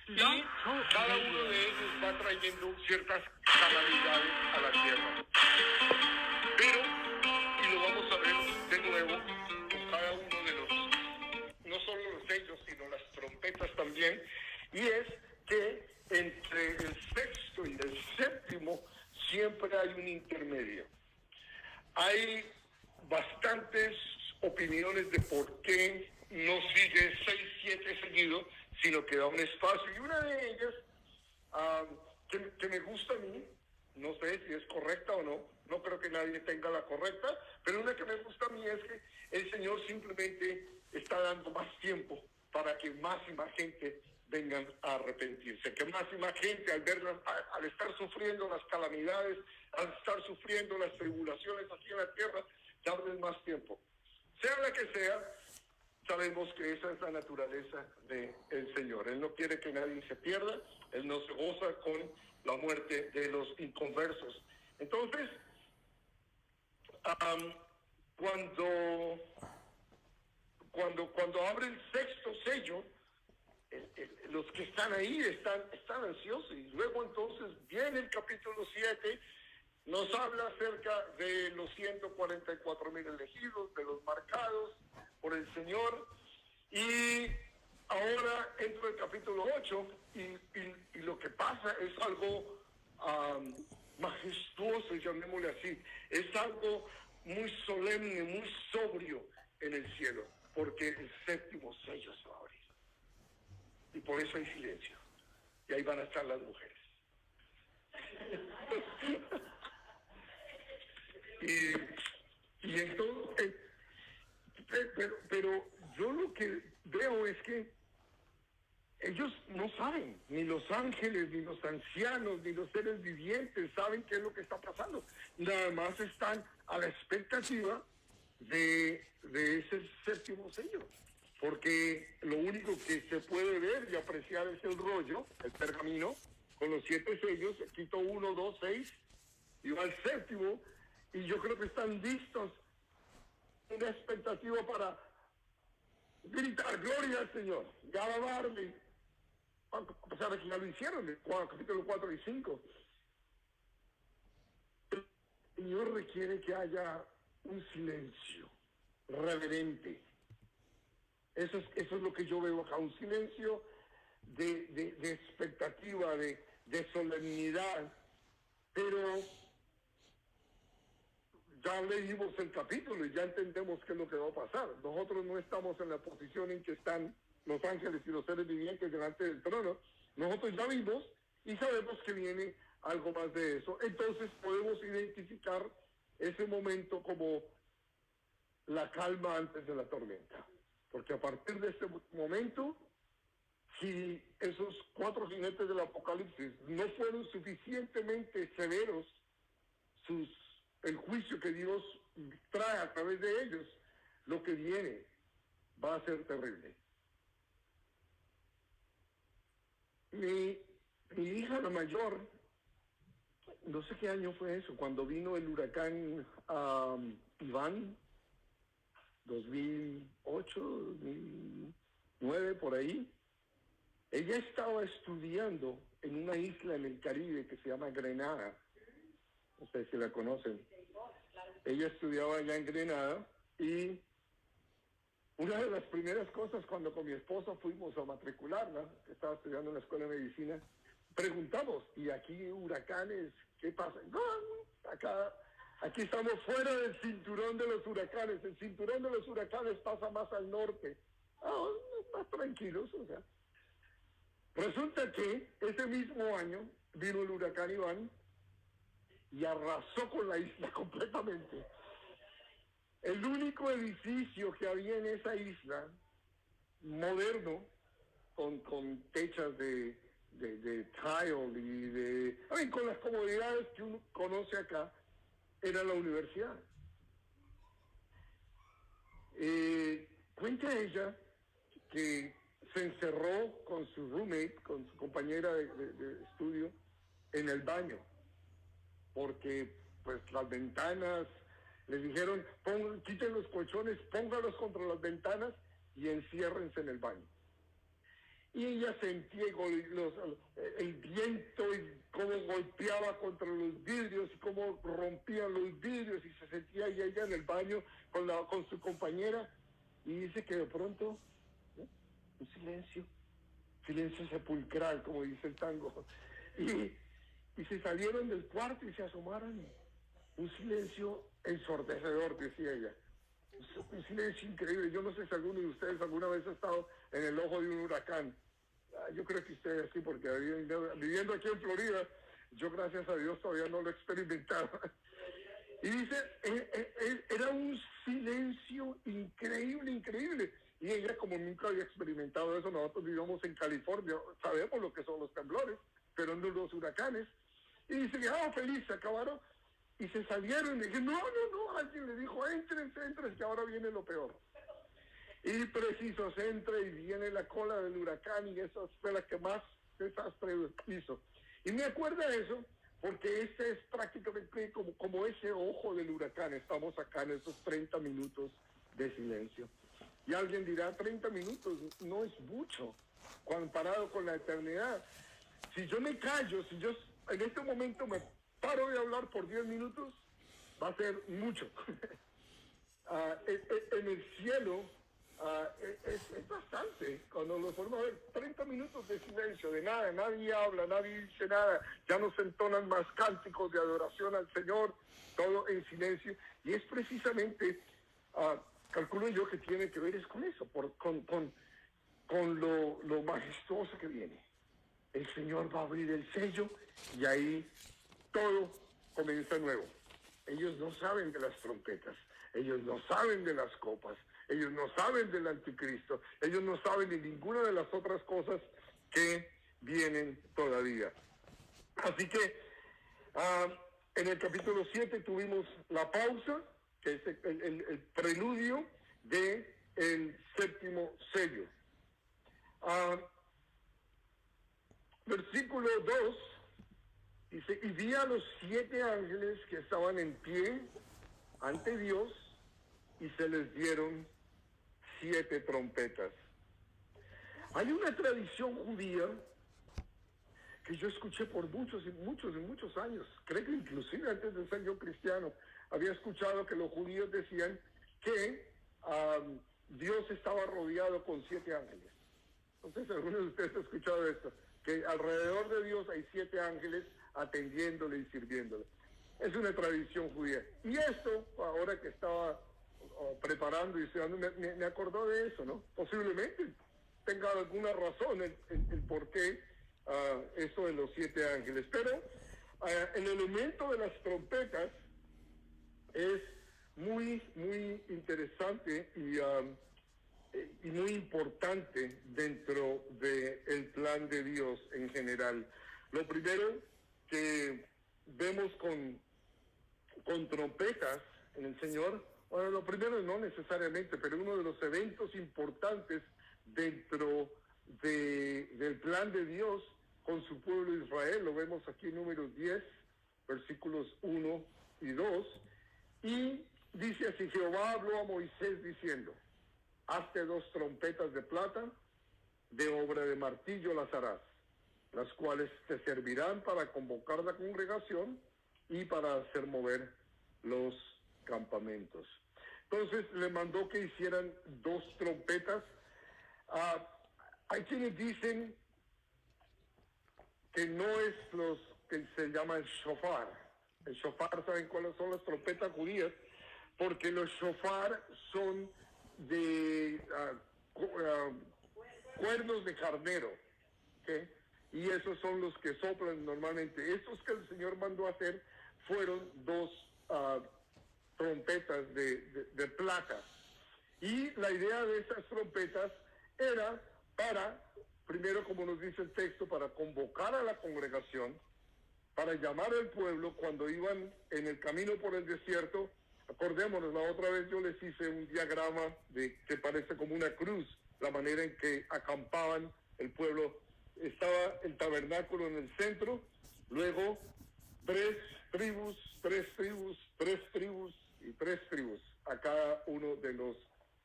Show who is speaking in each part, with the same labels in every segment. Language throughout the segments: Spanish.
Speaker 1: Y cada uno de ellos va trayendo ciertas calamidades a la tierra. Pero, y lo vamos a ver de nuevo, con cada uno de los, no solo los sellos, sino las trompetas también, y es que entre el sexto y el séptimo siempre hay un intermedio. Hay bastantes opiniones de por qué no sigue 6, 7 seguidos, sino que da un espacio. Y una de ellas, que me gusta a mí, no sé si es correcta o no, no creo que nadie tenga la correcta, pero una que me gusta a mí es que el Señor simplemente está dando más tiempo para que más y más gente vengan a arrepentirse, que más y más gente al estar sufriendo las calamidades, al estar sufriendo las tribulaciones aquí en la tierra, darles más tiempo. Sea la que sea, sabemos que esa es la naturaleza del Señor. Él no quiere que nadie se pierda, Él no se goza con la muerte de los inconversos. Entonces, cuando abre el sexto sello, los que están ahí están ansiosos, y luego entonces viene el capítulo 7, nos habla acerca de los 144,000 elegidos, de los marcados por el Señor, y ahora entra el capítulo 8 y lo que pasa es algo majestuoso, llamémosle así, es algo muy solemne, muy sobrio en el cielo, porque el séptimo sello se va a abrir. Y por eso hay silencio. Y ahí van a estar las mujeres. y entonces, pero yo lo que veo es que ellos no saben, ni los ángeles, ni los ancianos, ni los seres vivientes saben qué es lo que está pasando. Nada más están a la expectativa de ese séptimo sello. Porque lo único que se puede ver y apreciar es el rollo, el pergamino, con los 7 sellos, quito 1, 2, 6, y va al séptimo, y yo creo que están listos, una expectativa para gritar gloria al Señor, y alabarle, a pesar de que ya lo hicieron, en capítulo 4 y 5. El Señor requiere que haya un silencio reverente. Eso es lo que yo veo acá, un silencio de expectativa, de solemnidad. Pero ya leímos el capítulo y ya entendemos qué es lo que va a pasar. Nosotros no estamos en la posición en que están los ángeles y los seres vivientes delante del trono. Nosotros ya vimos y sabemos que viene algo más de eso. Entonces podemos identificar ese momento como la calma antes de la tormenta. Porque a partir de este momento, si esos 4 jinetes del Apocalipsis no fueron suficientemente severos, el juicio que Dios trae a través de ellos, lo que viene va a ser terrible. Mi hija, la mayor, no sé qué año fue eso, cuando vino el huracán Iván, 2008, 2009, por ahí. Ella estaba estudiando en una isla en el Caribe que se llama Grenada. No sé si la conocen. Ella estudiaba allá en Grenada y una de las primeras cosas cuando con mi esposa fuimos a matricularla, que estaba estudiando en la escuela de medicina, preguntamos, ¿y aquí huracanes? ¿Qué pasa? No, aquí estamos fuera del cinturón de los huracanes. El cinturón de los huracanes pasa más al norte. Más tranquilos, o sea. Resulta que ese mismo año vino el huracán Iván y arrasó con la isla completamente. El único edificio que había en esa isla, moderno, con techas de tile y con las comodidades que uno conoce acá, era la universidad. Cuenta ella que se encerró con su roommate, con su compañera de estudio, en el baño, porque pues las ventanas, les dijeron, quiten los colchones, póngalos contra las ventanas y enciérrense en el baño.
Speaker 2: y ella sentía el viento y cómo golpeaba contra los vidrios y cómo rompían los vidrios y se sentía ella en el baño con su compañera y dice que de pronto un silencio sepulcral, como dice el tango, y se salieron del cuarto y se asomaron, un silencio ensordecedor, decía ella. Un silencio increíble. Yo no sé si alguno de ustedes alguna vez ha estado en el ojo de un huracán. Yo creo que ustedes sí, porque viviendo aquí en Florida, yo gracias a Dios todavía no lo he experimentado. Y dice, era un silencio increíble. Y ella, como nunca había experimentado eso, nosotros vivimos en California, sabemos lo que son los temblores, pero no los huracanes. Y dice, feliz, se acabaron. Y se salieron y dije, no, alguien le dijo, éntrense, que ahora viene lo peor. Y preciso, se entra y viene la cola del huracán y esa fue la que más desastre hizo. Y me acuerda eso, porque este es prácticamente como ese ojo del huracán. Estamos acá en esos 30 minutos de silencio. Y alguien dirá, 30 minutos no es mucho, comparado con la eternidad. Si yo me callo, si yo en este momento me paro de hablar por 10 minutos, va a ser mucho. En el cielo es bastante. Cuando lo podemos ver, 30 minutos de silencio, de nada, nadie habla, nadie dice nada, ya no se entonan más cánticos de adoración al Señor, todo en silencio. Y es precisamente, calculo yo que tiene que ver es con eso, con lo majestuoso que viene. El Señor va a abrir el sello y ahí todo comienza nuevo. Ellos no saben de las trompetas, ellos no saben de las copas, ellos no saben del anticristo, ellos no saben de ninguna de las otras cosas que vienen todavía. Así que en el capítulo 7 tuvimos la pausa, que es el preludio del séptimo sello. Versículo 2 dice, y vi a los 7 ángeles que estaban en pie ante Dios y se les dieron 7 trompetas. Hay una tradición judía que yo escuché por muchos años. Creo que inclusive antes de ser yo cristiano, había escuchado que los judíos decían que Dios estaba rodeado con 7 ángeles. Entonces, algunos de ustedes han escuchado esto, que alrededor de Dios hay 7 ángeles atendiéndole y sirviéndole. Es una tradición judía. Y esto, ahora que estaba preparando y estudiando, me acordó de eso, ¿no? Posiblemente tenga alguna razón el por qué eso de los 7 ángeles. Pero el elemento de las trompetas es muy interesante y muy importante dentro del plan de Dios en general. Lo primero que vemos con trompetas en el Señor, bueno, lo primero no necesariamente, pero uno de los eventos importantes dentro del plan de Dios con su pueblo Israel, lo vemos aquí en Números 10, versículos 1 y 2, y dice así, Jehová habló a Moisés diciendo, hazte 2 trompetas de plata, de obra de martillo las harás, las cuales te servirán para convocar la congregación y para hacer mover los campamentos. Entonces le mandó que hicieran 2 trompetas. Hay quienes dicen que no es los que se llama el shofar. El shofar, ¿saben cuáles son las trompetas judías? Porque los shofar son de cuernos de carnero, ¿okay? Y esos son los que soplan normalmente. Estos que el Señor mandó a hacer fueron 2 trompetas de plata. Y la idea de esas trompetas era para, primero como nos dice el texto, para convocar a la congregación, para llamar al pueblo cuando iban en el camino por el desierto. Acordémonos, la otra vez yo les hice un diagrama que parece como una cruz, la manera en que acampaban el pueblo. Estaba el tabernáculo en el centro, luego 3 tribus, 3 tribus, 3 tribus y 3 tribus a cada uno de los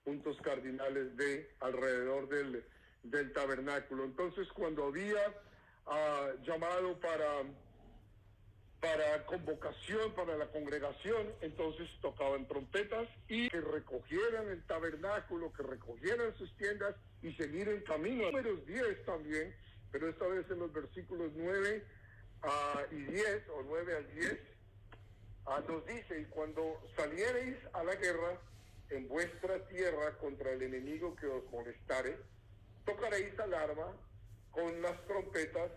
Speaker 2: puntos cardinales de alrededor del tabernáculo. Entonces, cuando había llamado para convocación, para la congregación, entonces tocaban trompetas y que recogieran el tabernáculo, que recogieran sus tiendas y seguir el camino. Números 10 también, pero esta vez en los versículos 9 y 10, o 9 al 10, nos dice: y cuando saliereis a la guerra en vuestra tierra contra el enemigo que os molestare, tocaréis alarma con las trompetas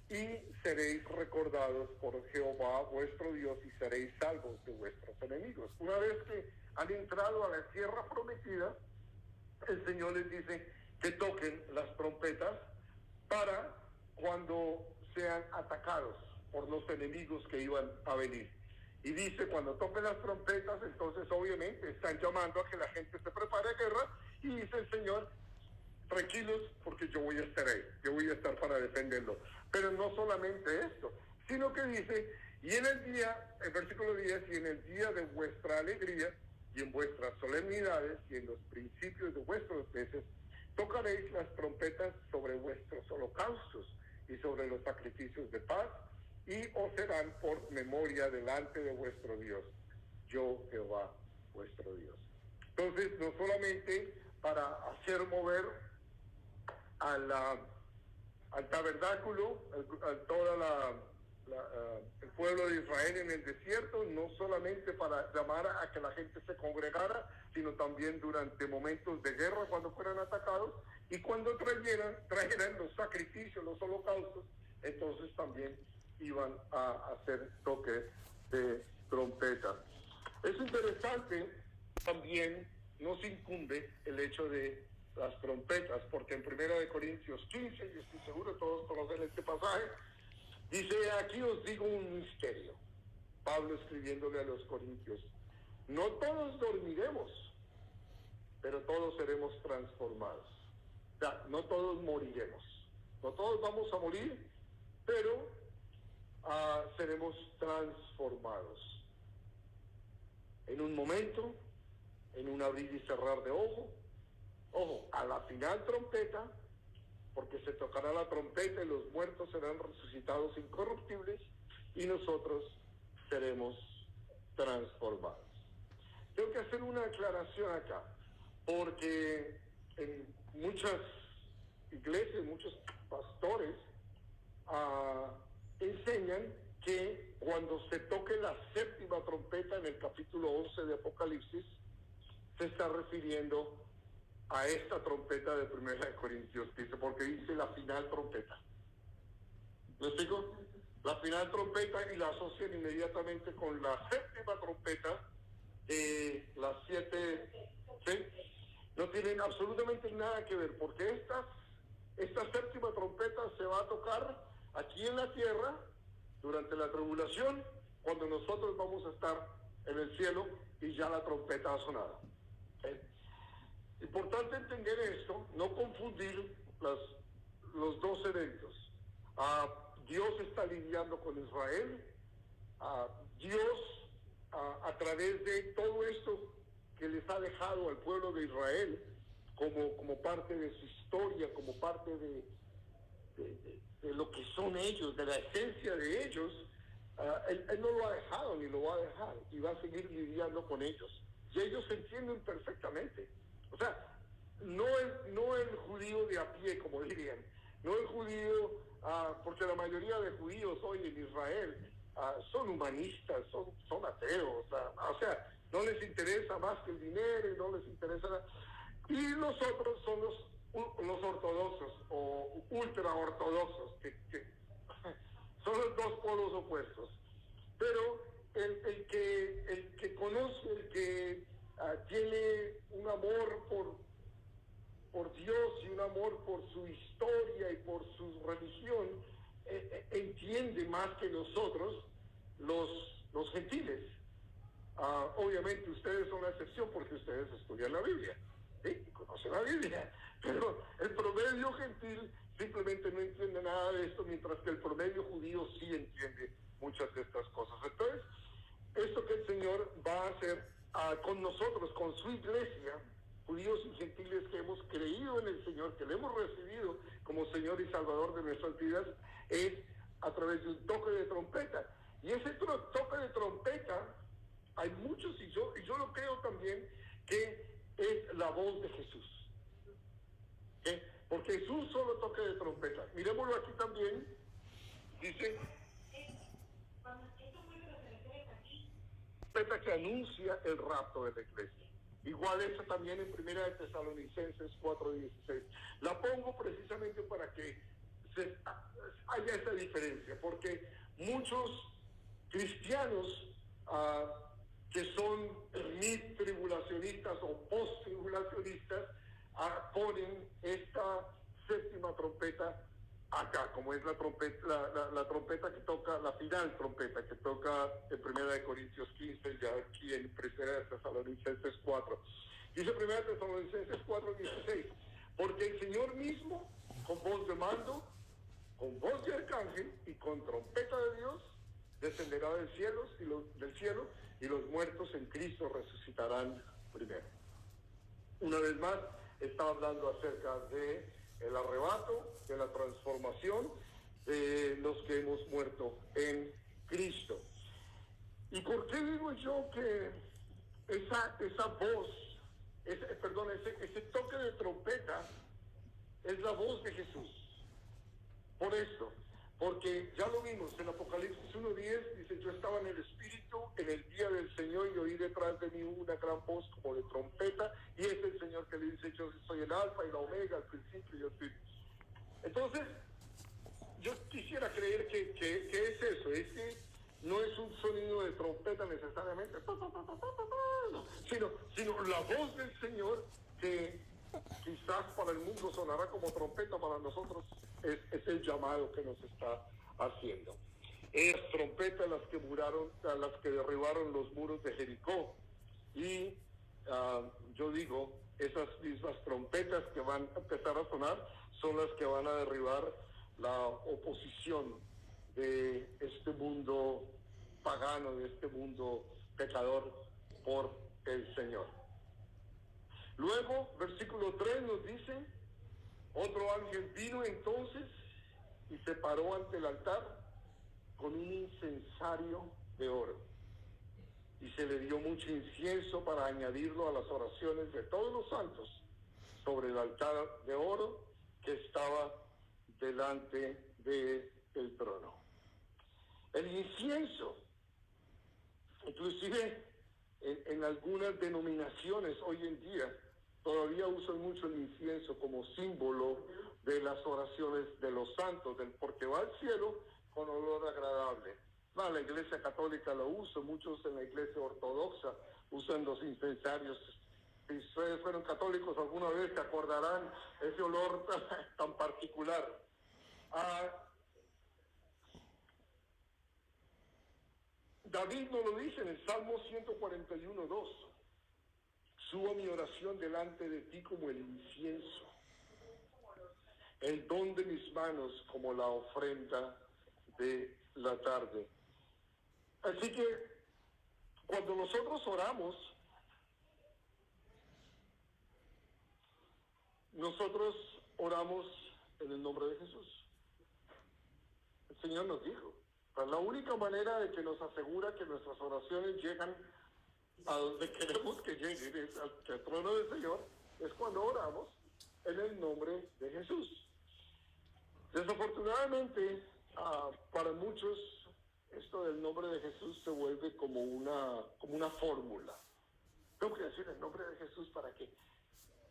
Speaker 2: y seréis recordados por Jehová vuestro Dios y seréis salvos de vuestros enemigos. Una vez que han entrado a la tierra prometida, el Señor les dice que toquen las trompetas para cuando sean atacados por los enemigos que iban a venir. Y dice, cuando toquen las trompetas, entonces obviamente están llamando a que la gente se prepare a guerra, y dice el Señor: tranquilos, porque yo voy a estar ahí, yo voy a estar para defenderlo. Pero no solamente esto, sino que dice: y en el día, el versículo 10, y en el día de vuestra alegría, y en vuestras solemnidades, y en los principios de vuestros meses, tocaréis las trompetas sobre vuestros holocaustos y sobre los sacrificios de paz, y os serán por memoria delante de vuestro Dios, yo Jehová vuestro Dios. Entonces, no solamente para hacer mover al tabernáculo, a toda el pueblo de Israel en el desierto, no solamente para llamar a que la gente se congregara, sino también durante momentos de guerra, cuando fueran atacados, y cuando trajeran los sacrificios, los holocaustos, entonces también iban a hacer toque de trompeta. Es interesante, también nos incumbe el hecho de las trompetas, porque en 1 Corintios 15, y estoy seguro todos conocen este pasaje, dice: aquí os digo un misterio. Pablo escribiéndole a los corintios: no todos dormiremos, pero todos seremos transformados. O sea, no todos moriremos, no todos vamos a morir, pero seremos transformados. En un momento, en un abrir y cerrar de ojo, a la final trompeta, porque se tocará la trompeta y los muertos serán resucitados incorruptibles y nosotros seremos transformados. Tengo que hacer una aclaración acá, porque en muchas iglesias, muchos pastores enseñan que cuando se toque la séptima trompeta en el capítulo 11 de Apocalipsis, se está refiriendo a esta trompeta de 1 Corintios 15, porque dice la final trompeta. ¿Me explico? La final trompeta, y la asocian inmediatamente con la séptima trompeta de las 7, ¿sí? No tienen absolutamente nada que ver, porque esta séptima trompeta se va a tocar aquí en la tierra durante la tribulación, cuando nosotros vamos a estar en el cielo y ya la trompeta ha sonado. Importante entender esto, no confundir los dos eventos. Dios está lidiando con Israel. Dios, a través de todo esto que les ha dejado al pueblo de Israel como parte de su historia, como parte de lo que son ellos, de la esencia de ellos, él no lo ha dejado ni lo va a dejar, y va a seguir lidiando con ellos. Y ellos se entienden perfectamente. O sea, no el judío de a pie, como dirían, no el judío, porque la mayoría de judíos hoy en Israel son humanistas, son ateos, o sea, no les interesa más que el dinero y no les interesa nada. Y los otros son los ortodoxos o ultra ortodoxos, que son los dos polos opuestos. Pero el que conoce, el que tiene un amor por Dios y un amor por su historia y por su religión, entiende más que nosotros los gentiles. Obviamente ustedes son la excepción porque ustedes estudian la Biblia, ¿sí? Y conocen la Biblia, pero el promedio gentil simplemente no entiende nada de esto, mientras que el promedio judío sí entiende muchas de estas cosas. Entonces, esto que el Señor va a hacer con nosotros, con su iglesia judíos y gentiles que hemos creído en el Señor, que le hemos recibido como Señor y Salvador de nuestras vidas, es a través de un toque de trompeta. Y ese toque de trompeta, hay muchos, y yo lo creo también, que es la voz de Jesús. Porque es un solo toque de trompeta. Miremoslo aquí también, dice, trompeta que anuncia el rapto de la iglesia. Igual eso también en 1 de Tesalonicenses 4:16. La pongo precisamente para que haya esa diferencia, porque muchos cristianos que son mid-tribulacionistas o post-tribulacionistas ponen esta séptima trompeta acá, como es la trompeta, la trompeta que toca, la final trompeta que toca en 1 Corintios 15, ya aquí en 1 Tesalonicenses 4. Dice 1 Tesalonicenses 4:16, porque el Señor mismo, con voz de mando, con voz de arcángel y con trompeta de Dios, descenderá del cielo y los muertos en Cristo resucitarán primero. Una vez más, está hablando acerca de el arrebato, de la transformación de los que hemos muerto en Cristo. ¿Y por qué digo yo que esa voz, ese toque de trompeta es la voz de Jesús? Por esto, porque ya lo vimos en Apocalipsis 1:10, dice, yo estaba en el Espíritu en el día del Señor y oí detrás de mí una gran voz como de trompeta, y es el Señor que le dice, yo soy el Alfa y la Omega, el principio y el fin. Entonces, yo quisiera creer que es eso, es que no es un sonido de trompeta necesariamente, sino la voz del Señor, que quizás para el mundo sonará como trompeta, para nosotros es el llamado que nos está haciendo. Es trompeta las que derribaron los muros de Jericó, y yo digo, esas mismas trompetas que van a empezar a sonar son las que van a derribar la oposición de este mundo pagano, de este mundo pecador por el Señor. Luego, versículo 3 nos dice, otro ángel vino entonces y se paró ante el altar con un incensario de oro, y se le dio mucho incienso para añadirlo a las oraciones de todos los santos sobre el altar de oro que estaba delante del trono. El incienso, inclusive en algunas denominaciones hoy en día, todavía usan mucho el incienso como símbolo de las oraciones de los santos, porque va al cielo con olor agradable. La Iglesia Católica lo usa, muchos en la Iglesia Ortodoxa usan los incensarios. Si ustedes fueron católicos alguna vez, se acordarán ese olor tan particular. David nos lo dice en el Salmo 141:2. Subo mi oración delante de ti como el incienso, el don de mis manos como la ofrenda de la tarde. Así que cuando nosotros oramos, en el nombre de Jesús. El Señor nos dijo, la única manera de que nos asegura que nuestras oraciones llegan a donde queremos que lleguen, es al trono del Señor, es cuando oramos en el nombre de Jesús. Desafortunadamente, para muchos, esto del nombre de Jesús se vuelve como una fórmula. Tengo que decir el nombre de Jesús para que...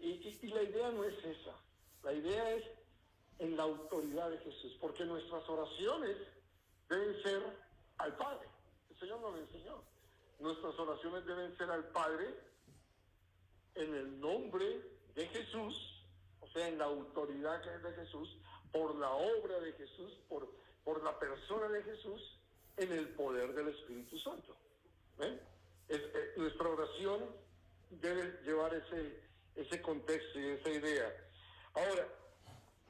Speaker 2: Y la idea no es esa. La idea es en la autoridad de Jesús, porque nuestras oraciones deben ser al Padre. El Señor nos lo enseñó. Nuestras oraciones deben ser al Padre en el nombre de Jesús, o sea, en la autoridad que es de Jesús, por la obra de Jesús, por la persona de Jesús, en el poder del Espíritu Santo. Nuestra oración debe llevar ese contexto y esa idea. Ahora,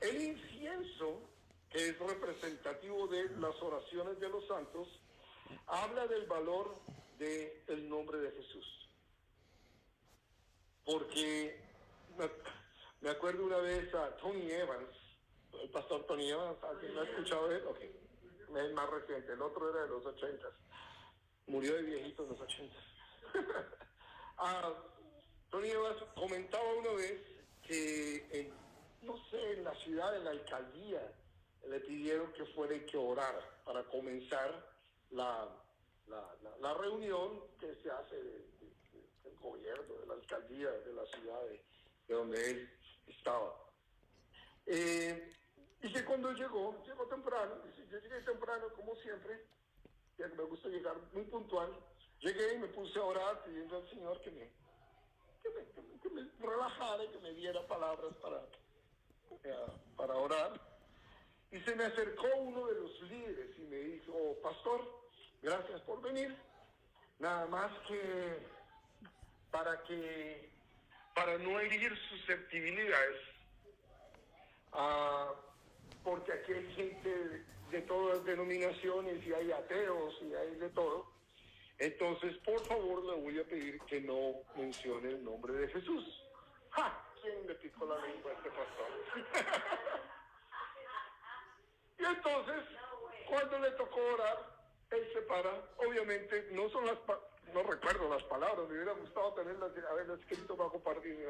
Speaker 2: el incienso, que es representativo de las oraciones de los santos, habla del valor del nombre de Jesús. Porque me acuerdo una vez a Tony Evans, el pastor Tony Evans, ¿alguien lo ha escuchado de él? Okay. Es más reciente, el otro era de los 80s. Murió de viejito en los 80s. Tony Evans comentaba una vez que, no sé, en la ciudad, en la alcaldía, le pidieron que fuera y que orara para comenzar la reunión que se hace del gobierno, de la alcaldía, de la ciudad de donde él estaba. Y que cuando llegó temprano, yo llegué temprano como siempre, ya que me gusta llegar muy puntual, llegué y me puse a orar pidiendo al Señor que me relajara y que me diera palabras para orar. Y se me acercó uno de los líderes y me dijo: pastor, gracias por venir, nada más que para no herir susceptibilidades, porque aquí hay gente de todas denominaciones y hay ateos y hay de todo. Entonces, por favor, le voy a pedir que no mencione el nombre de Jesús. ¡Ja! ¿Quién le picó la lengua a este pastor? Y entonces, cuando le tocó orar, él se para. Obviamente, no recuerdo las palabras, me hubiera gustado haberlas escrito para compartir.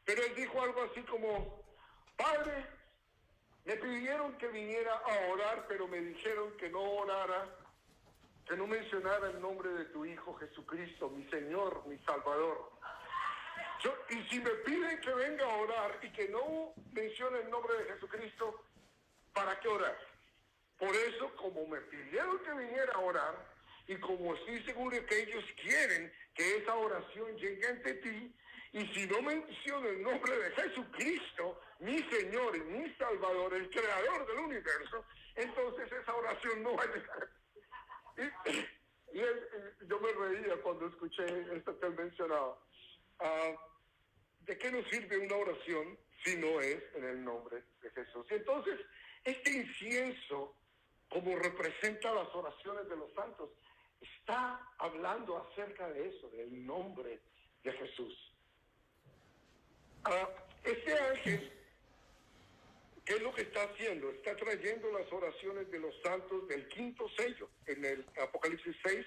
Speaker 2: Pero él dijo algo así como: Padre, me pidieron que viniera a orar, pero me dijeron que no orara, que no mencionara el nombre de tu Hijo Jesucristo, mi Señor, mi Salvador. Y si me piden que venga a orar y que no mencione el nombre de Jesucristo, ¿para qué orar? Por eso, como me pidieron que viniera a orar, y como estoy seguro que ellos quieren que esa oración llegue ante ti, y si no menciono el nombre de Jesucristo, mi Señor y mi Salvador, el Creador del universo, entonces esa oración no va a llegar. Yo me reía cuando escuché esto que él mencionaba. ¿De qué nos sirve una oración si no es en el nombre de Jesús? Y entonces, este incienso, como representa las oraciones de los santos, está hablando acerca de eso, del nombre de Jesús. Este ángel, ¿qué es lo que está haciendo? Está trayendo las oraciones de los santos del quinto sello, en el Apocalipsis 6,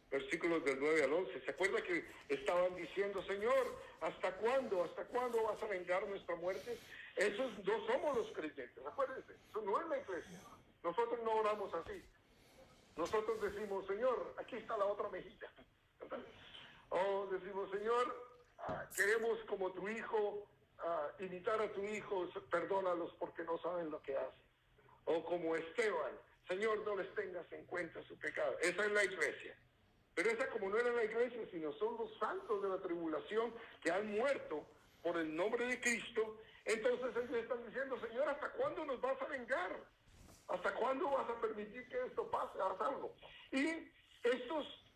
Speaker 2: versículos del 9 al 11. ¿Se acuerda que estaban diciendo: Señor, ¿hasta cuándo? ¿Hasta cuándo vas a vengar nuestra muerte? Esos no somos los creyentes, acuérdense, eso no es la iglesia. Nosotros no oramos así. Nosotros decimos: Señor, aquí está la otra mejilla, ¿verdad? O decimos: Señor, queremos como tu hijo, imitar a tu hijo, perdónalos porque no saben lo que hacen. O como Esteban: Señor, no les tengas en cuenta su pecado. Esa es la iglesia. Pero esa, como no era la iglesia, sino son los santos de la tribulación que han muerto por el nombre de Cristo, entonces ellos están diciendo: Señor, ¿hasta cuándo nos vas a vengar? ¿Hasta cuándo vas a permitir que esto pase? Haz algo. Y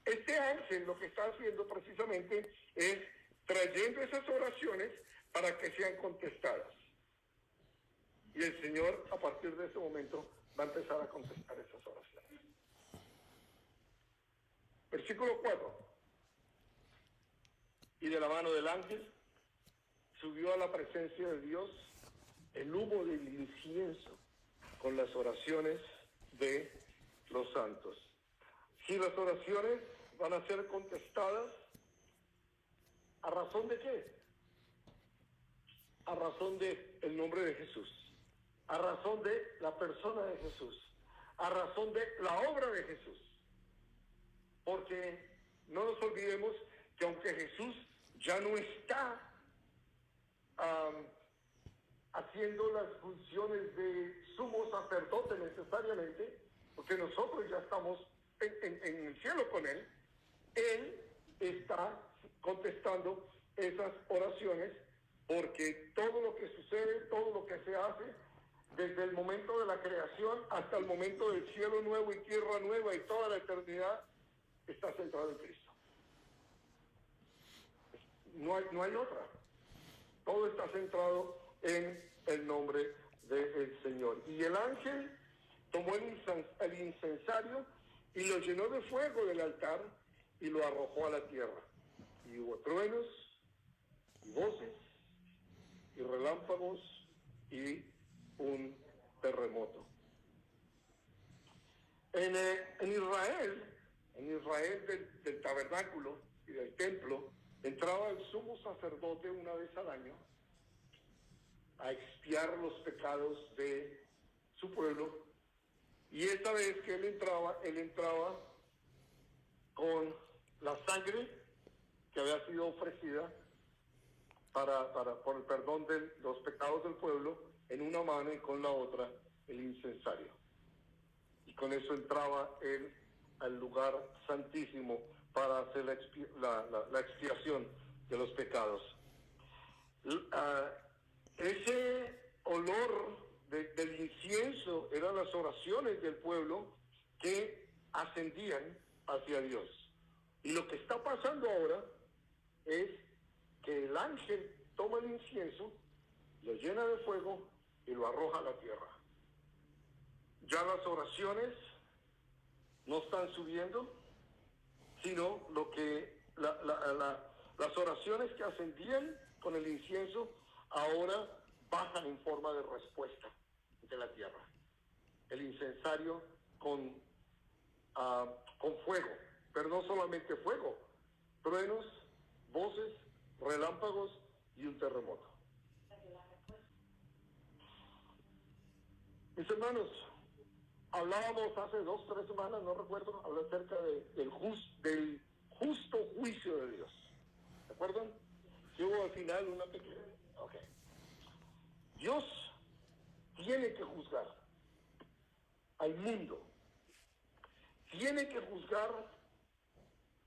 Speaker 2: este ángel lo que está haciendo precisamente es trayendo esas oraciones para que sean contestadas. Y el Señor, a partir de ese momento, va a empezar a contestar esas oraciones. Versículo 4. Y de la mano del ángel subió a la presencia de Dios el humo del incienso con las oraciones de los santos. Si las oraciones van a ser contestadas, ¿a razón de qué? A razón de el nombre de Jesús, a razón de la persona de Jesús, a razón de la obra de Jesús. Porque no nos olvidemos que aunque Jesús ya no está haciendo las funciones de sumo sacerdote necesariamente, porque nosotros ya estamos en el cielo con Él, Él está contestando esas oraciones, porque todo lo que sucede, todo lo que se hace, desde el momento de la creación hasta el momento del cielo nuevo y tierra nueva y toda la eternidad, está centrado en Cristo. No hay otra. Todo está centrado en el nombre del Señor. Y el ángel tomó el incensario y lo llenó de fuego del altar y lo arrojó a la tierra. Y hubo truenos, y voces, y relámpagos y un terremoto. En Israel del tabernáculo y del templo, entraba el sumo sacerdote una vez al año a expiar los pecados de su pueblo, y esta vez que él entraba con la sangre que había sido ofrecida por el perdón de los pecados del pueblo en una mano, y con la otra el incensario. Y con eso entraba él al lugar santísimo para hacer la expiación de los pecados. Ese olor del incienso eran las oraciones del pueblo que ascendían hacia Dios. Y lo que está pasando ahora es que el ángel toma el incienso, lo llena de fuego y lo arroja a la tierra. Ya las oraciones no están subiendo, sino las oraciones que ascendían con el incienso ahora bajan en forma de respuesta de la tierra. El incensario con fuego, pero no solamente fuego, truenos, voces, relámpagos y un terremoto. Mis hermanos, hablábamos hace 2 o 3 semanas, no recuerdo, hablé acerca del justo juicio de Dios. ¿Se acuerdan? Que hubo al final una pequeña... Ok. Dios tiene que juzgar al mundo. Tiene que juzgar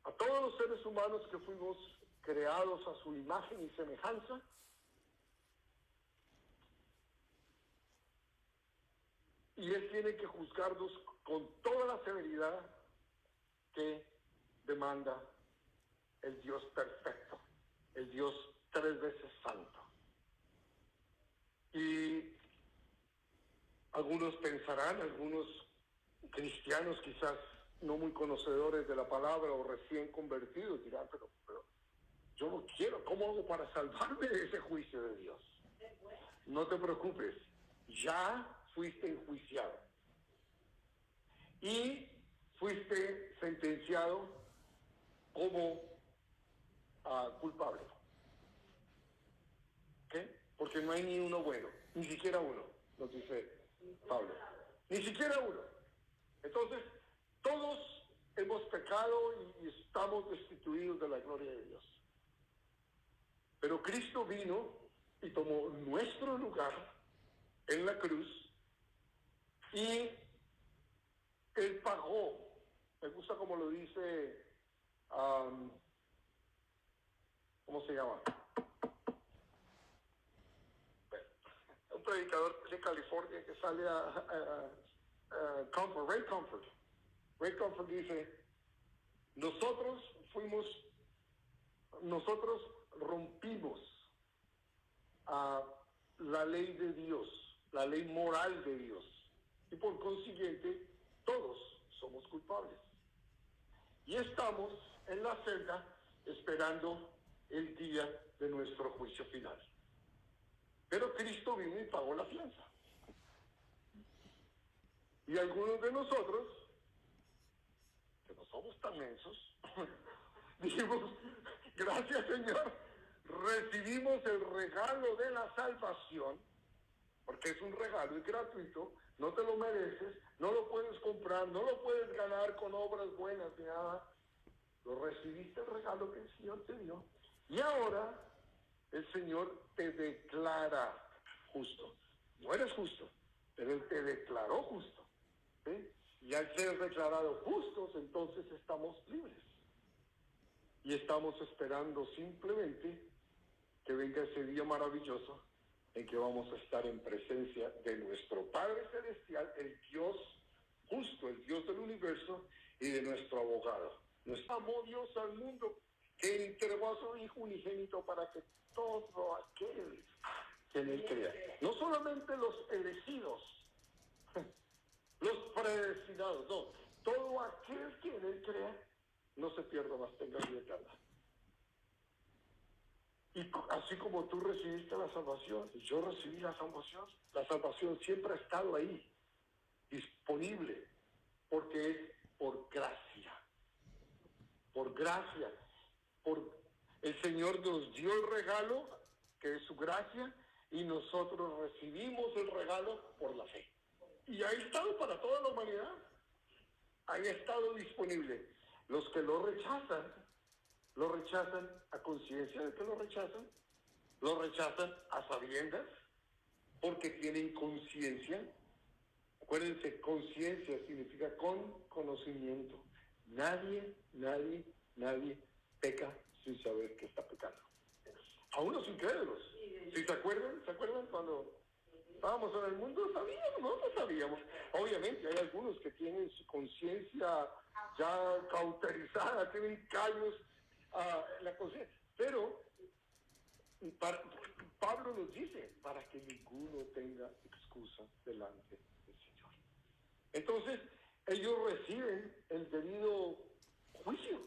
Speaker 2: a todos los seres humanos que fuimos creados a su imagen y semejanza. Y Él tiene que juzgarnos con toda la severidad que demanda el Dios perfecto, el Dios 3 veces santo. Y algunos pensarán, algunos cristianos quizás no muy conocedores de la palabra o recién convertidos, dirán, pero yo no quiero, ¿cómo hago para salvarme de ese juicio de Dios? No te preocupes, ya fuiste enjuiciado y fuiste sentenciado como culpable. ¿Qué? Porque no hay ni uno bueno, ni siquiera uno, nos dice Pablo. Ni siquiera uno. Entonces, todos hemos pecado y estamos destituidos de la gloria de Dios. Pero Cristo vino y tomó nuestro lugar en la cruz y Él pagó. Me gusta como lo dice, ¿cómo se llama? Un predicador de California que sale Ray Comfort dice, nosotros rompimos la ley de Dios, la ley moral de Dios, y por consiguiente todos somos culpables. Y estamos en la celda esperando el día de nuestro juicio final. Pero Cristo vino y pagó la fianza. Y algunos de nosotros, que no somos tan mensos, dijimos, gracias Señor, recibimos el regalo de la salvación, porque es un regalo, es gratuito, no te lo mereces, no lo puedes comprar, no lo puedes ganar con obras buenas ni nada. Lo recibiste, el regalo que el Señor te dio. Y ahora el Señor te declara justo. No eres justo, pero Él te declaró justo. ¿Sí? Y al ser declarados justos, entonces estamos libres. Y estamos esperando simplemente que venga ese día maravilloso en que vamos a estar en presencia de nuestro Padre Celestial, el Dios justo, el Dios del universo y de nuestro abogado. Nos amó Dios al mundo que entregó a su Hijo unigénito para que todo aquel que en Él crea, no solamente los elegidos, los predestinados, no, todo aquel que en Él crea no se pierda, mas tenga vida eterna. así como tú recibiste la salvación, yo recibí la salvación siempre ha estado ahí, disponible, porque es por gracia, por gracia. El Señor nos dio el regalo, que es su gracia, y nosotros recibimos el regalo por la fe. Y ha estado para toda la humanidad, ha estado disponible. Los que lo rechazan a conciencia de que lo rechazan a sabiendas, porque tienen conciencia. Acuérdense, conciencia significa con conocimiento. Nadie peca sin saber que está pecando. Aún los incrédulos. ¿Sí se acuerdan? ¿Se acuerdan cuando estábamos en el mundo? Sabíamos, nosotros sabíamos. Obviamente hay algunos que tienen su conciencia ya cauterizada, tienen callos en la conciencia. Pero Pablo nos dice, para que ninguno tenga excusa delante del Señor. Entonces, ellos reciben el debido juicio,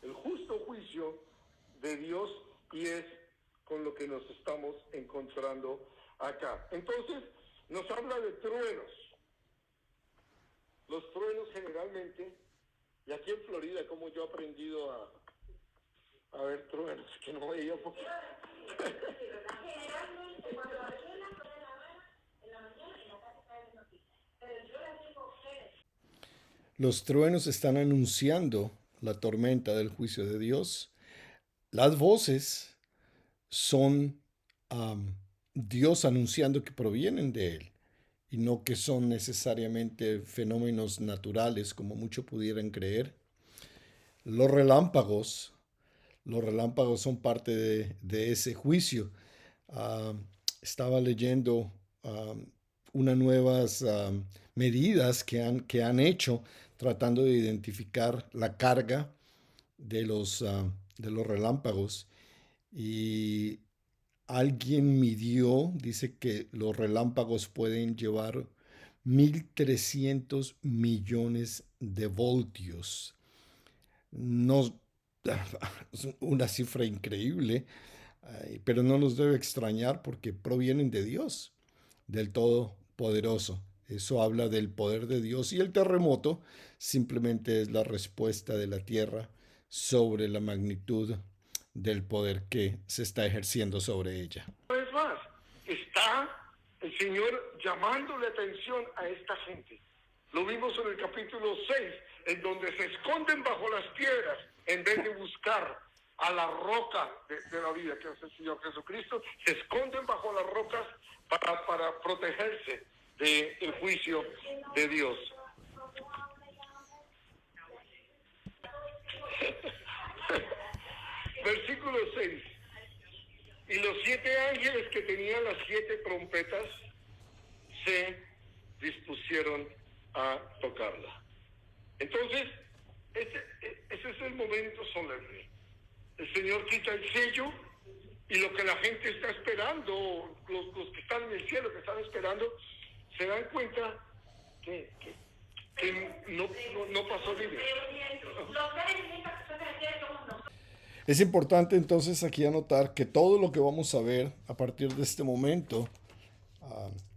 Speaker 2: el justo juicio de Dios, y es con lo que nos estamos encontrando acá. Entonces, nos habla de truenos. Los truenos generalmente, y aquí en Florida, como yo he aprendido a ver truenos, que no veía porque...
Speaker 3: Generalmente, cuando aquí la en la mañana, en la casa cae de noticias. Pero yo les digo ustedes.
Speaker 4: Los truenos están anunciando la tormenta del juicio de Dios. Las voces son Dios anunciando que provienen de Él y no que son necesariamente fenómenos naturales como muchos pudieran creer. Los relámpagos son parte de ese juicio. Estaba leyendo unas nuevas medidas que han hecho tratando de identificar la carga de los relámpagos, y alguien midió, dice que los relámpagos pueden llevar 1.300 millones de voltios. No, es una cifra increíble, pero no nos debe extrañar porque provienen de Dios, del Todopoderoso. Eso habla del poder de Dios, y el terremoto simplemente es la respuesta de la tierra sobre la magnitud del poder que se está ejerciendo sobre ella.
Speaker 2: Una vez más, está el Señor llamándole atención a esta gente. Lo vimos en el capítulo 6, en donde se esconden bajo las piedras en vez de buscar a la roca de la vida, que es el Señor Jesucristo. Se esconden bajo las rocas para protegerse del juicio de Dios. Versículo 6. Y los 7 ángeles que tenían las 7 trompetas se dispusieron a tocarla. Entonces, ese es el momento solemne. El Señor quita el sello, y lo que la gente está esperando, los que están en el cielo, que están esperando, se dan cuenta que no pasó libre.
Speaker 4: Es importante entonces aquí anotar que todo lo que vamos a ver a partir de este momento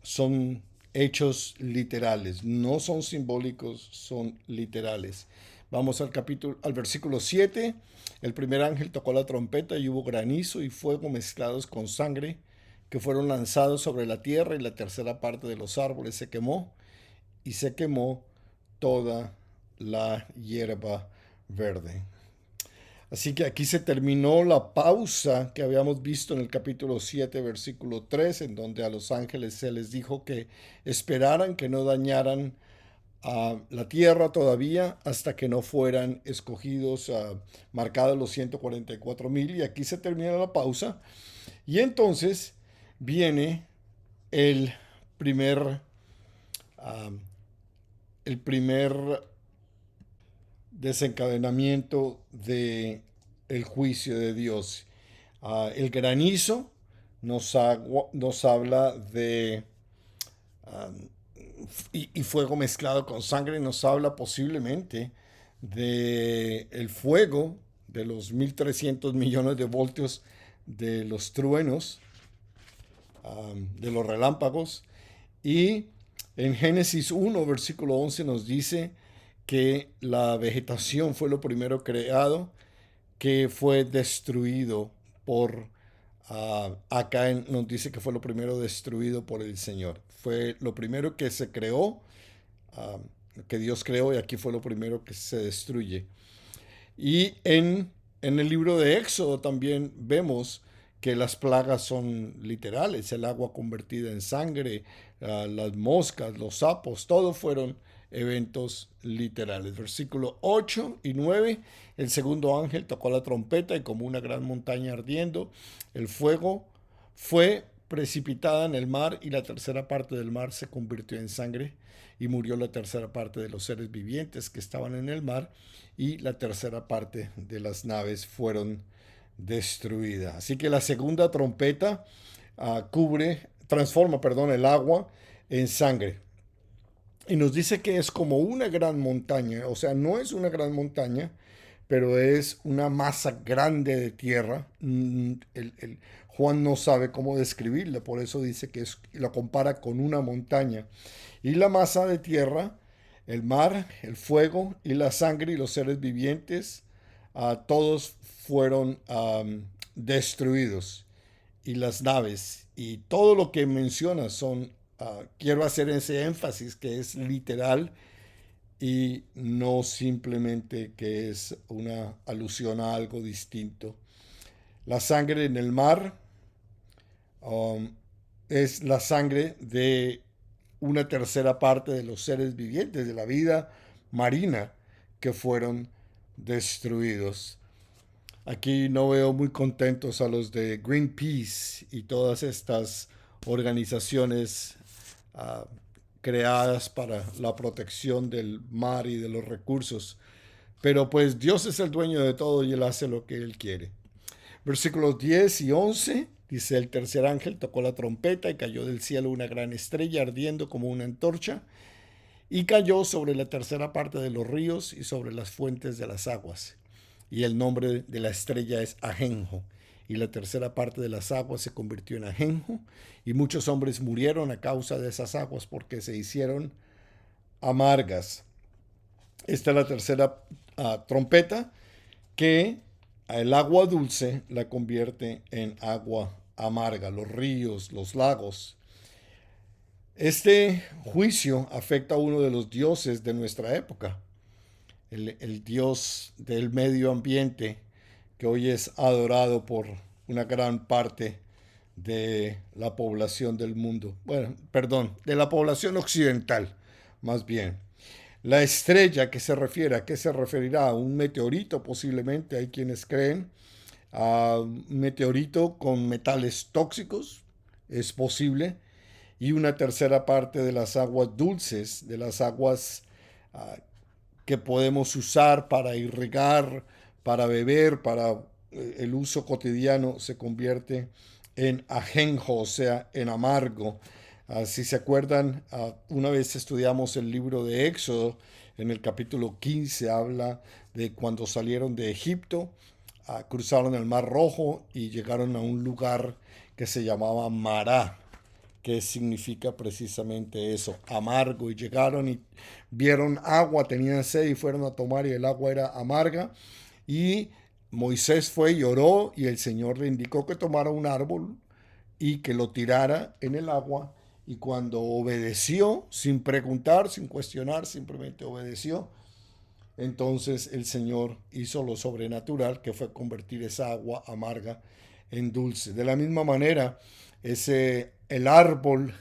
Speaker 4: son hechos literales, no son simbólicos, son literales. Vamos al versículo 7. El primer ángel tocó la trompeta y hubo granizo y fuego mezclados con sangre que fueron lanzados sobre la tierra, y la tercera parte de los árboles se quemó, y se quemó toda la hierba verde. Así que aquí se terminó la pausa que habíamos visto en el capítulo 7, versículo 3, en donde a los ángeles se les dijo que esperaran, que no dañaran a la tierra todavía hasta que no fueran escogidos, marcados los 144,000, y aquí se termina la pausa. Y entonces viene el primer desencadenamiento de el juicio de Dios. El granizo nos habla de y fuego mezclado con sangre, nos habla posiblemente de el fuego de los 1.300 millones de voltios de los truenos, de los relámpagos. Y en Génesis 1, versículo 11 nos dice que la vegetación fue lo primero creado, que fue destruido por, acá nos dice que fue lo primero destruido por el Señor. Fue lo primero que se creó, que Dios creó, y aquí fue lo primero que se destruye. Y en el libro de Éxodo también vemos que las plagas son literales, el agua convertida en sangre, las moscas, los sapos, todo fueron eventos literales. Versículo 8 y 9, el segundo ángel tocó la trompeta y como una gran montaña ardiendo, el fuego fue precipitada en el mar y la tercera parte del mar se convirtió en sangre y murió la tercera parte de los seres vivientes que estaban en el mar y la tercera parte de las naves fueron destruidas. Así que la segunda trompeta transforma el agua en sangre. Y nos dice que es como una gran montaña, o sea, no es una gran montaña, pero es una masa grande de tierra. Juan no sabe cómo describirla, por eso dice que lo compara con una montaña. Y la masa de tierra, el mar, el fuego y la sangre y los seres vivientes, todos fueron destruidos. Y las naves y todo lo que menciona son, quiero hacer ese énfasis que es literal y no simplemente que es una alusión a algo distinto. La sangre en el mar es la sangre de una tercera parte de los seres vivientes, de la vida marina, que fueron destruidos. Aquí no veo muy contentos a los de Greenpeace y todas estas organizaciones creadas para la protección del mar y de los recursos. Pero pues Dios es el dueño de todo y Él hace lo que Él quiere. Versículos 10 y 11 dice: el tercer ángel tocó la trompeta y cayó del cielo una gran estrella ardiendo como una antorcha y cayó sobre la tercera parte de los ríos y sobre las fuentes de las aguas. Y el nombre de la estrella es Ajenjo. Y la tercera parte de las aguas se convirtió en ajenjo, y muchos hombres murieron a causa de esas aguas porque se hicieron amargas. Esta es la tercera trompeta, que el agua dulce la convierte en agua amarga, los ríos, los lagos. Este juicio afecta a uno de los dioses de nuestra época, el dios del medio ambiente, que hoy es adorado por una gran parte de la población del mundo. Bueno, perdón, de la población occidental, más bien. La estrella, ¿a qué se refiere? ¿A qué se referirá? ¿A un meteorito? Posiblemente hay quienes creen. ¿A un meteorito con metales tóxicos? Es posible. Y una tercera parte de las aguas dulces, de las aguas que podemos usar para irrigar, para beber, para el uso cotidiano, se convierte en ajenjo, o sea, en amargo. Si se acuerdan, una vez estudiamos el libro de Éxodo, en el capítulo 15 habla de cuando salieron de Egipto, cruzaron el Mar Rojo y llegaron a un lugar que se llamaba Mará, que significa precisamente eso, amargo, y llegaron y vieron agua, tenían sed y fueron a tomar y el agua era amarga, y Moisés fue y oró y el Señor le indicó que tomara un árbol y que lo tirara en el agua, y cuando obedeció, sin preguntar, sin cuestionar, simplemente obedeció, entonces el Señor hizo lo sobrenatural, que fue convertir esa agua amarga en dulce. De la misma manera, el árbol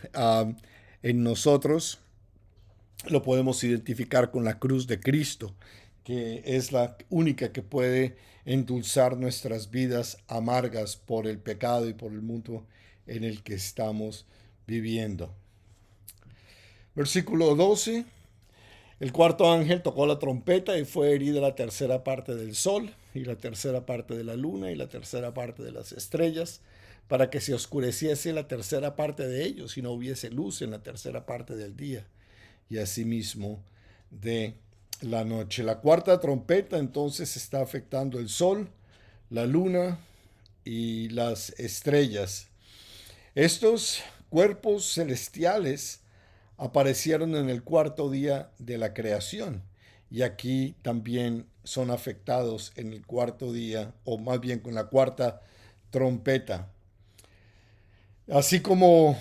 Speaker 4: en nosotros lo podemos identificar con la cruz de Cristo, que es la única que puede endulzar nuestras vidas amargas por el pecado y por el mundo en el que estamos viviendo. Versículo 12. El cuarto ángel tocó la trompeta y fue herida la tercera parte del sol y la tercera parte de la luna y la tercera parte de las estrellas, para que se oscureciese la tercera parte de ellos y no hubiese luz en la tercera parte del día, y asimismo de la noche. La cuarta trompeta entonces está afectando el sol, la luna y las estrellas. Estos cuerpos celestiales aparecieron en el cuarto día de la creación y aquí también son afectados en el cuarto día, o más bien con la cuarta trompeta. Así como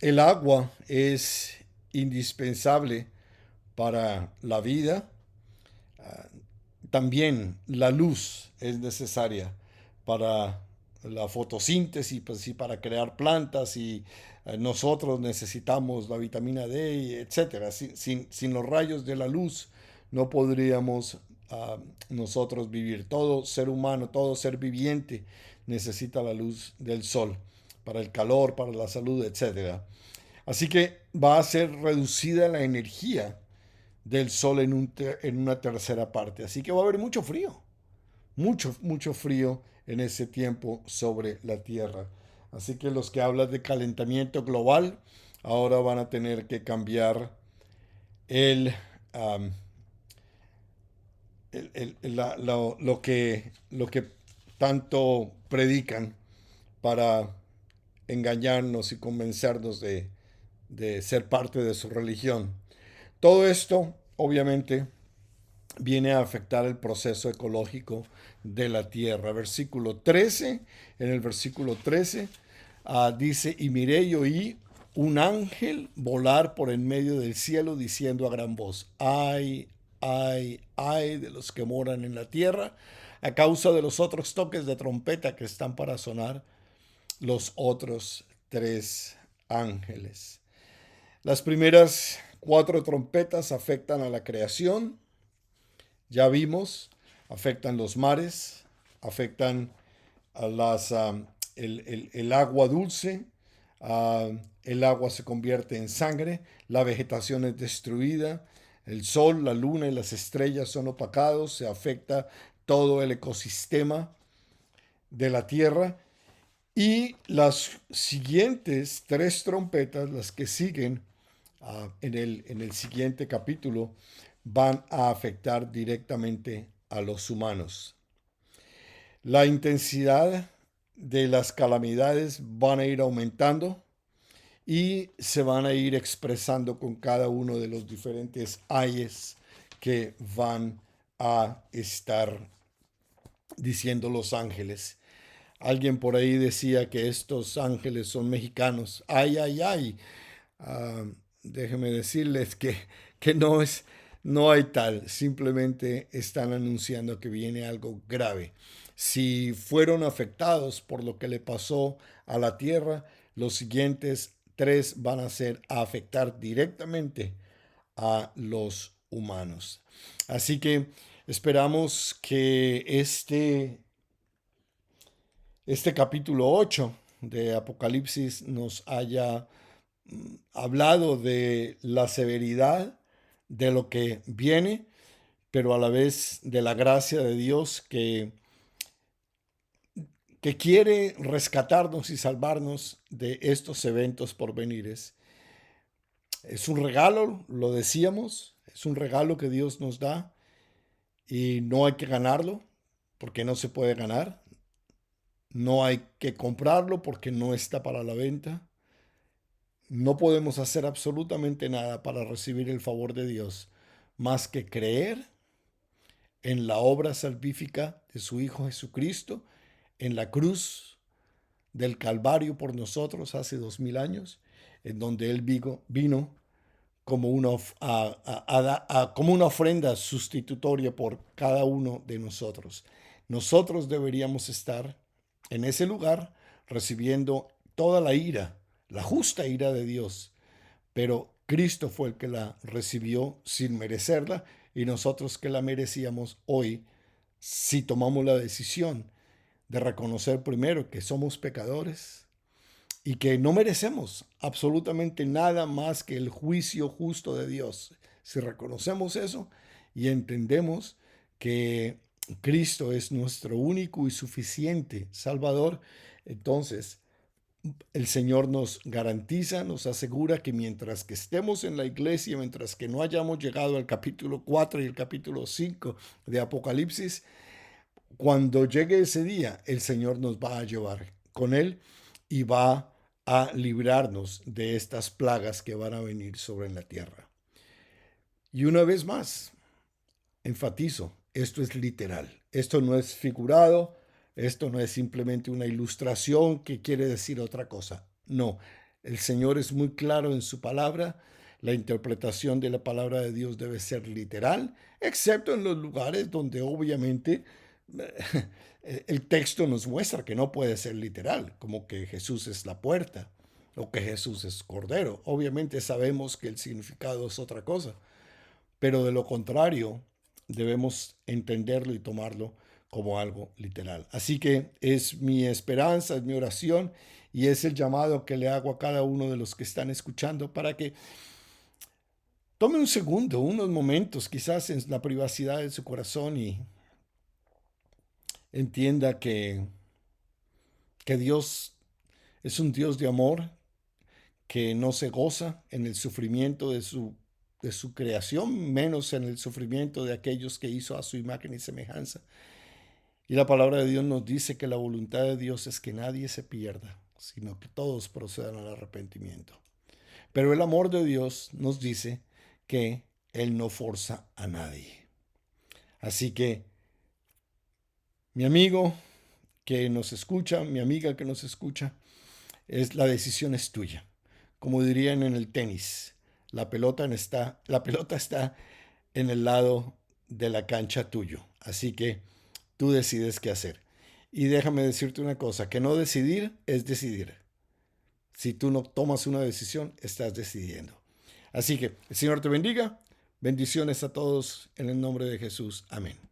Speaker 4: el agua es indispensable para la vida, también la luz es necesaria para la fotosíntesis, pues, y para crear plantas, y nosotros necesitamos la vitamina D, etcétera. Sin los rayos de la luz no podríamos nosotros vivir. Todo ser humano, todo ser viviente necesita la luz del sol para el calor, para la salud, etcétera. Así que va a ser reducida la energía del sol en una tercera parte. Así que va a haber mucho frío, mucho frío en ese tiempo sobre la Tierra. Así que los que hablan de calentamiento global ahora van a tener que cambiar el, um, lo que tanto predican para engañarnos y convencernos de ser parte de su religión. Todo esto, obviamente, viene a afectar el proceso ecológico de la tierra. Versículo 13, en el versículo 13, dice, y miré y oí un ángel volar por en medio del cielo diciendo a gran voz, ay, ay, ay de los que moran en la tierra, a causa de los otros toques de trompeta que están para sonar los otros 3 ángeles. Las primeras 4 trompetas afectan a la creación. Ya vimos, afectan los mares, afectan a el agua dulce, el agua se convierte en sangre, la vegetación es destruida, el sol, la luna y las estrellas son opacados, se afecta todo el ecosistema de la tierra. Y las siguientes 3 trompetas, las que siguen en el siguiente capítulo, van a afectar directamente a los humanos. La intensidad de las calamidades van a ir aumentando y se van a ir expresando con cada uno de los diferentes ayes que van a estar diciendo los ángeles. Alguien por ahí decía que estos ángeles son mexicanos. Ay, ay, ay. Déjenme decirles que no hay tal. Simplemente están anunciando que viene algo grave. Si fueron afectados por lo que le pasó a la tierra, los siguientes 3 van a ser a afectar directamente a los humanos. Así que esperamos que este capítulo 8 de Apocalipsis nos haya hablado de la severidad de lo que viene, pero a la vez de la gracia de Dios que quiere rescatarnos y salvarnos de estos eventos por venires. Es un regalo, lo decíamos, es un regalo que Dios nos da y no hay que ganarlo porque no se puede ganar. No hay que comprarlo porque no está para la venta. No podemos hacer absolutamente nada para recibir el favor de Dios más que creer en la obra salvífica de su Hijo Jesucristo, en la cruz del Calvario por nosotros hace 2000 años, en donde Él vino como como una ofrenda sustitutoria por cada uno de nosotros. Nosotros deberíamos estar en ese lugar recibiendo toda la ira, la justa ira de Dios, pero Cristo fue el que la recibió sin merecerla y nosotros que la merecíamos hoy, si tomamos la decisión de reconocer primero que somos pecadores y que no merecemos absolutamente nada más que el juicio justo de Dios. Si reconocemos eso y entendemos que Cristo es nuestro único y suficiente Salvador, entonces el Señor nos garantiza, nos asegura que mientras que estemos en la iglesia, mientras que no hayamos llegado al capítulo 4 y el capítulo 5 de Apocalipsis, cuando llegue ese día, el Señor nos va a llevar con Él y va a librarnos de estas plagas que van a venir sobre la tierra. Y una vez más, enfatizo, esto es literal, esto no es figurado, esto no es simplemente una ilustración que quiere decir otra cosa. No, el Señor es muy claro en su palabra. La interpretación de la palabra de Dios debe ser literal, excepto en los lugares donde obviamente el texto nos muestra que no puede ser literal, como que Jesús es la puerta o que Jesús es cordero. Obviamente sabemos que el significado es otra cosa, pero de lo contrario debemos entenderlo y tomarlo como algo literal. Así que es mi esperanza, es mi oración y es el llamado que le hago a cada uno de los que están escuchando para que tome un segundo, unos momentos, quizás en la privacidad de su corazón y entienda que Dios es un Dios de amor, que no se goza en el sufrimiento de su creación, menos en el sufrimiento de aquellos que hizo a su imagen y semejanza. Y la palabra de Dios nos dice que la voluntad de Dios es que nadie se pierda, sino que todos procedan al arrepentimiento. Pero el amor de Dios nos dice que Él no forza a nadie. Así que, mi amigo que nos escucha, mi amiga que nos escucha, la decisión es tuya. Como dirían en el tenis, la pelota está en el lado de la cancha tuyo. Así que tú decides qué hacer. Y déjame decirte una cosa, que no decidir es decidir. Si tú no tomas una decisión, estás decidiendo. Así que el Señor te bendiga. Bendiciones a todos en el nombre de Jesús. Amén.